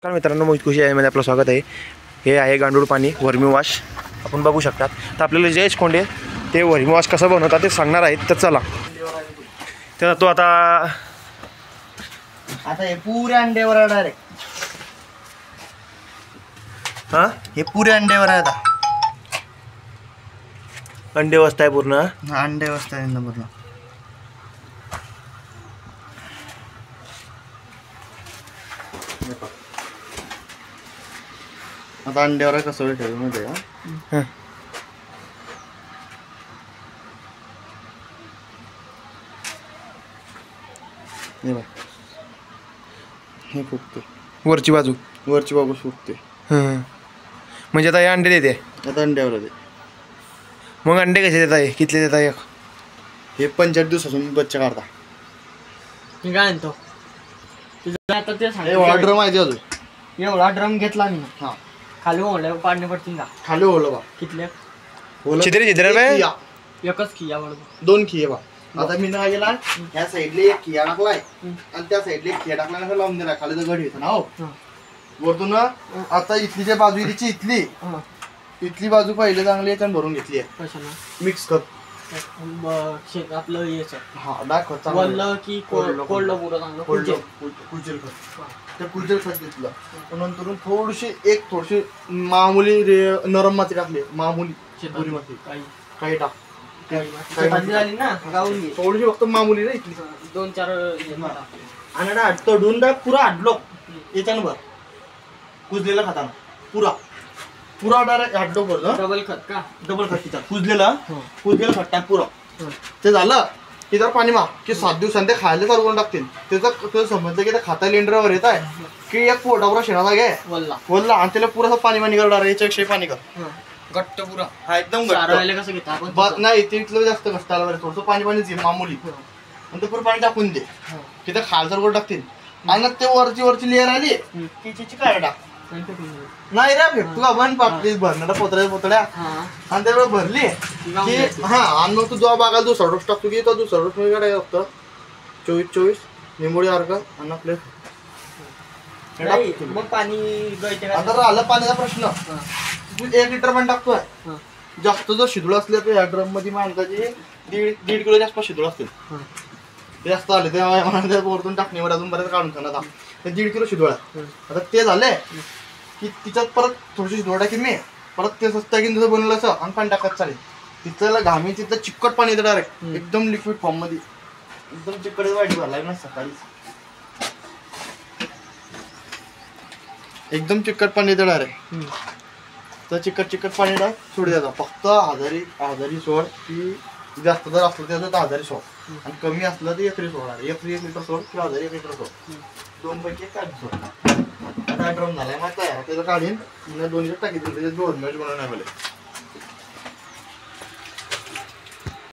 नमस्कार मित्रांनो, मोहित कृषी मध्ये आपलं स्वागत आहे। हे आहे गांडूळ पाणी वर्मी वॉश, आपण बघू शकतात। तर आपल्याला जयेश कोंडे ते वर्मी वॉश कसं बनवतात ते सांगणार आहेत। तर चला, तर तो आता हे पुऱ्या अंड्यावर आहे डायरेक्ट। हां, हे पुऱ्या अंड्यावर आहे आता। अंडे वस्त आहे पूर्ण। अंडे वस्ता आहे पूर्ण। आता अंड्यावर कसं ठेवलं मध्ये हां, हे फुगते वरची बाजू फुगते। हां, म्हणजे आता हे अंडे देते। आता अंड्यावर आहे। मग अंडे कसे देत आहे, कितले देत आहे? हे 45 दिवसापासून बच्चा काढता। मी काय म्हणतो तुझं आता ते सांग। हे ड्रम आहे अजून एवढा ड्रम घेतला मी। हा, खाली ओढल्या पाडणे पडतील का? खाली ओलं बा कितले? छिद्रे में एकच खिया बरोबर 2 खिये बा। आता मी ना गेला ह्या साईडला एक खिया टाकलाय आणि त्या साईडला एक खिया टाकला ना, लावून दिला खाली तर गडी येतो ना। हो, वरतून आता इथली जे बाजू इथची इथली बाजू पहिले चांगली याच्यानं भरून घेतली आहे। कशाला मिक्स कर आपलं याचं हा दाखव वल्ल की कोल्ड पुरं चांगलं कुलचेल खत। त्या कुलचेल खत घेतलं नंतर थोडीशी मामुली नरम माती टाकली, मामुली बुरी माती काही टाक। झाली ना गावून घे थोडीशी फक्त मामुली ना इथली 2-4 आणि तडून पुरा हाडलो याच्यानं भर कुजलेला खाताना पुरा डायरेक्ट हाडलो भर। डबल खत का? डबल खत तिचा कुजलेलं खत टाक पुरं। ते झालं की जर पाणी माग की 7 दिवसांनी ते खायला चालू करून टाकतील। त्याचं समजलं की ते खाता लिंडरवर येत आहे की एक पोटापुरा शेणाला घे वल्ला आणि त्याला पुरा पाणी कर, याच्यापेक्षा पाणी कर घट्ट पुरा। हा एकदम घट्ट कसं घेता आपण नाही, ते इथलं जास्त कष्ट आलं थोडंसं पाणीच घे मामुली आणि ते पुरं पाणी टाकून दे की ते खायला चालू करून टाकतील। आणि ते वरची लेअर आली की तिची काय टाक नाही रे भेटतो का बन पाकलीस भरणारा पोतड्या आणि त्यावेळेस भरली की हा, आणि मग तू जेव्हा बागाला दुसरा डोस टाकतो की तो दुसरा डोस मध्ये काय फक्त 24 निंबोळी अर्क आणि आपले मग पाणी गळते का? आता राहिला पाण्याचा प्रश्न, तू 1 लिटर पाणी टाकतोय। जास्त जर शिदूळ असले तर या ड्रम मध्ये माणसाचे 1.5 किलो जास्त शिदूळ असतील। जास्त आले तेव्हा वरतून टाकणीवर अजून बऱ्याच काढून खाणार ते 1.5 किलो शिदूळ आहे। आता ते झाले की तिच्यात परत थोडीशी शिदूळ टाकी मी परत ते टाकीन जसं बनवलं असं आणि पाणी टाकत चालेल। तिथलं घामी तिथलं चिकट पाणी येतं डायरेक्ट एकदम लिक्विड फॉर्म मध्ये, एकदम चिकट वाईट झालाय ना सकाळी एकदम चिकट पाणी येतं डायरेक्ट। तर चिकट पाणी टाक सोड द्यायचं फक्त आजारी सोड की जास्त जर असलं त्याचं 1000 सोड आणि कमी असलं तर 1 सोडणार। 1 लिटर सोड किंवा 1 लिटर सोड, 2 पैकी काय सोड। आता ड्रम झालाय मग तयार त्याचं काढीन 2 लिटर टाकी त्याचे 2 मॅच बनवणार